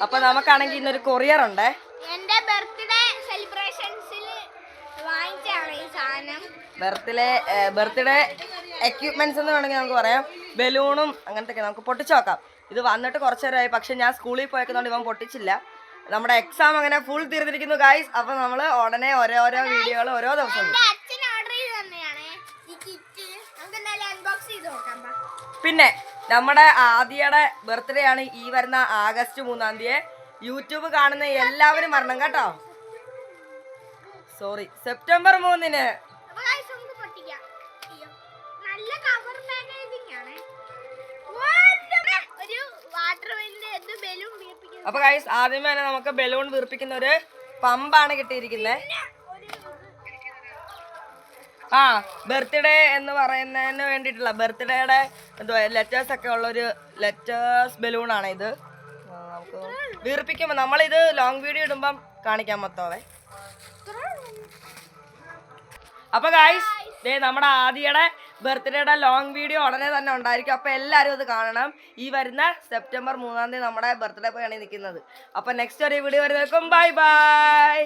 അപ്പൊ നമുക്കാണെങ്കിൽ ഇന്നൊരു കൊറിയർ ഉണ്ട്. എന്റെ ബർത്ത്ഡേ സെലിബ്രേഷൻസിൽ വാങ്ങിച്ചാണ് ഈ സാധനം. ബർത്ത്ഡേ എക്യുപ്മെന്റ്സ് എന്ന് വേണമെങ്കിൽ നമുക്ക് പറയാം. ബലൂണും അങ്ങനത്തെ നമുക്ക് പൊട്ടിച്ചു നോക്കാം. ഇത് വന്നിട്ട് കുറച്ചു നേരമായി, പക്ഷെ ഞാൻ സ്കൂളിൽ പോയേക്കുന്നതുകൊണ്ട് ഇവൻ പൊട്ടിച്ചില്ല. നമ്മുടെ എക്സാം അങ്ങനെ ഫുൾ തീർന്നിരിക്കുന്നു ഗൈസ്. അപ്പൊ നമ്മള് ഉടനെ ഓരോരോ വീഡിയോകൾ ഓരോ ദിവസം. അച്ഛൻ ഓർഡർ ചെയ്ത് തന്നെയാണ് ഈ കിറ്റ്. നമുക്ക് എന്തായാലും അൺബോക്സ് ചെയ്ത് നോക്കാം. പിന്നെ നമ്മുടെ ആദിയുടെ ബർത്ത്ഡേ ആണ് ഈ വരുന്ന ആഗസ്റ്റ് 3-ാം തീയതി. യൂട്യൂബ് കാണുന്ന എല്ലാവരും വരണം കേട്ടോ. സോറി, സെപ്റ്റംബർ 3-ന്. നല്ല കവർ പാക്കേജിംഗ് ആണ്. ഒരു വാട്ടർ ബലൂൺ വീർപ്പിക്കുന്നു. അപ്പൊ ഗൈസ് ആദ്യമേ തന്നെ നമുക്ക് ബലൂൺ വീർപ്പിക്കുന്ന ഒരു പമ്പാണ് കിട്ടിയിരിക്കുന്നത്. ആ ബർത്ത്ഡേ എന്ന് പറയുന്നതിന് വേണ്ടിയിട്ടുള്ള ബർത്ത്ഡേയുടെ എന്തുവാ ലെറ്റേഴ്സ് ഒക്കെ ഉള്ള ഒരു ലെറ്റേഴ്സ് ബലൂണാണ് ഇത്. നമുക്ക് വീർപ്പിക്കുമ്പോൾ നമ്മളിത് ലോങ് വീഡിയോ ഇടുമ്പം കാണിക്കാൻ മൊത്തമേ. അപ്പൊ ഗൈസ് നമ്മുടെ ആദിയുടെ ബർത്ത്ഡേയുടെ ലോങ് വീഡിയോ ഉടനെ തന്നെ ഉണ്ടായിരിക്കും. അപ്പൊ എല്ലാവരും അത് കാണണം. ഈ വരുന്ന സെപ്റ്റംബർ 3-ാം തീയതി നമ്മുടെ ബർത്ത്ഡേ പോയാണ് നിൽക്കുന്നത്. അപ്പൊ നെക്സ്റ്റ് ഒരു വീഡിയോ വരുന്നേക്കും. Bye bye.